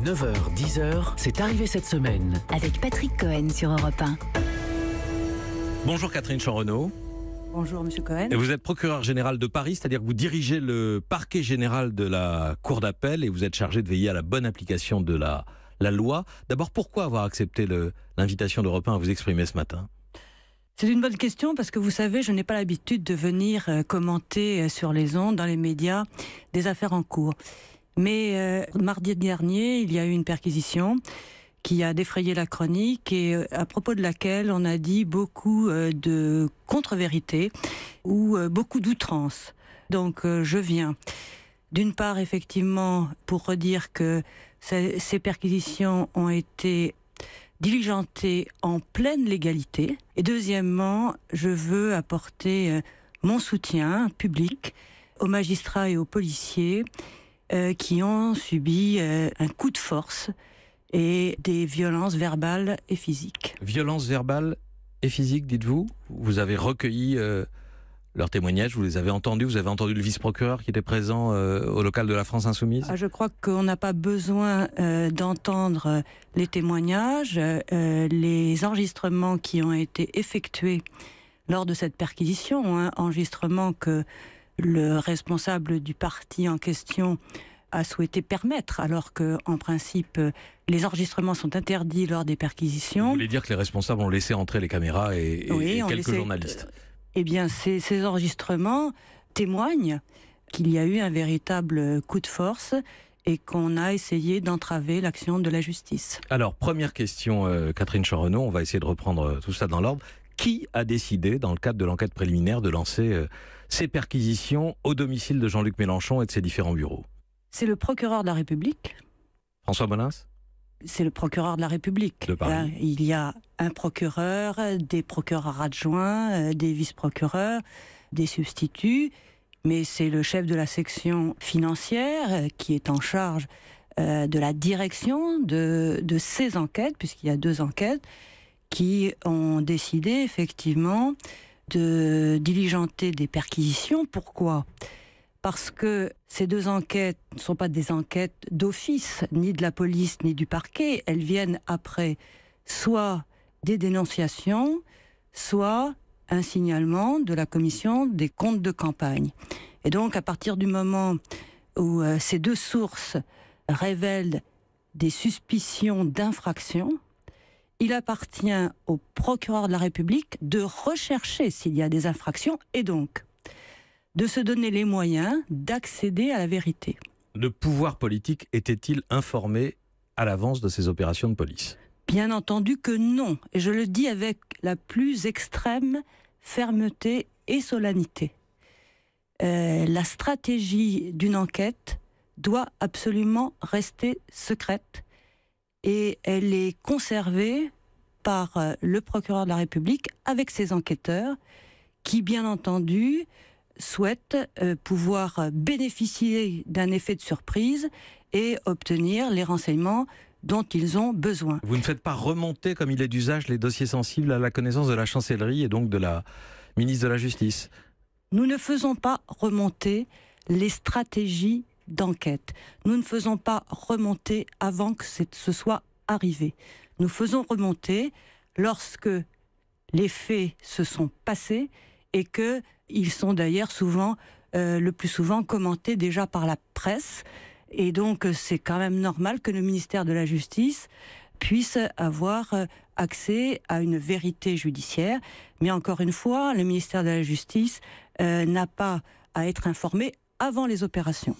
9h-10h, c'est arrivé cette semaine. Avec Patrick Cohen sur Europe 1. Bonjour Catherine Chanrenaud. Bonjour Monsieur Cohen. Et vous êtes procureur général de Paris, c'est-à-dire que vous dirigez le parquet général de la Cour d'appel et vous êtes chargé de veiller à la bonne application de la loi. D'abord, pourquoi avoir accepté l'invitation d'Europe 1 à vous exprimer ce matin ? C'est une bonne question parce que vous savez, je n'ai pas l'habitude de venir commenter sur les ondes, dans les médias, des affaires en cours. Mais mardi dernier, il y a eu une perquisition qui a défrayé la chronique et à propos de laquelle on a dit beaucoup de contre-vérités ou beaucoup d'outrances. Donc je viens. D'une part, effectivement, pour redire que ces perquisitions ont été diligentées en pleine légalité. Et deuxièmement, je veux apporter mon soutien public aux magistrats et aux policiers qui ont subi un coup de force et des violences verbales et physiques. Violences verbales et physiques, dites-vous ? Vous avez recueilli leurs témoignages, vous les avez entendus, vous avez entendu le vice-procureur qui était présent au local de la France Insoumise ? Je crois qu'on n'a pas besoin d'entendre les témoignages, les enregistrements qui ont été effectués lors de cette perquisition, enregistrements que le responsable du parti en question a souhaité permettre, alors qu'en principe, les enregistrements sont interdits lors des perquisitions. Vous voulez dire que les responsables ont laissé entrer les caméras et quelques journalistes ? Eh bien, ces enregistrements témoignent qu'il y a eu un véritable coup de force et qu'on a essayé d'entraver l'action de la justice. Alors, première question, Catherine Chanrenaud, on va essayer de reprendre tout ça dans l'ordre. Qui a décidé, dans le cadre de l'enquête préliminaire, de lancer ces perquisitions au domicile de Jean-Luc Mélenchon et de ses différents bureaux ? C'est le procureur de la République. François Molins ? C'est le procureur de la République. De Paris. Il y a un procureur, des procureurs adjoints, des vice-procureurs, des substituts, mais c'est le chef de la section financière qui est en charge de la direction de ces enquêtes, puisqu'il y a 2 enquêtes, qui ont décidé effectivement de diligenter des perquisitions. Pourquoi ? Parce que ces 2 enquêtes ne sont pas des enquêtes d'office, ni de la police, ni du parquet. Elles viennent après soit des dénonciations, soit un signalement de la commission des comptes de campagne. Et donc, à partir du moment où ces 2 sources révèlent des suspicions d'infraction, il appartient au procureur de la République de rechercher s'il y a des infractions et donc de se donner les moyens d'accéder à la vérité. Le pouvoir politique était-il informé à l'avance de ces opérations de police ? Bien entendu que non, et je le dis avec la plus extrême fermeté et solennité. La stratégie d'une enquête doit absolument rester secrète et elle est conservée par le procureur de la République avec ses enquêteurs qui, bien entendu, souhaitent pouvoir bénéficier d'un effet de surprise et obtenir les renseignements dont ils ont besoin. Vous ne faites pas remonter, comme il est d'usage, les dossiers sensibles à la connaissance de la chancellerie et donc de la ministre de la Justice ? Nous ne faisons pas remonter les stratégies d'enquête. Nous ne faisons pas remonter avant que ce soit arrivé. Nous faisons remonter lorsque les faits se sont passés et qu'ils sont d'ailleurs le plus souvent commentés déjà par la presse. Et donc c'est quand même normal que le ministère de la Justice puisse avoir accès à une vérité judiciaire. Mais encore une fois, le ministère de la Justice n'a pas à être informé avant les opérations.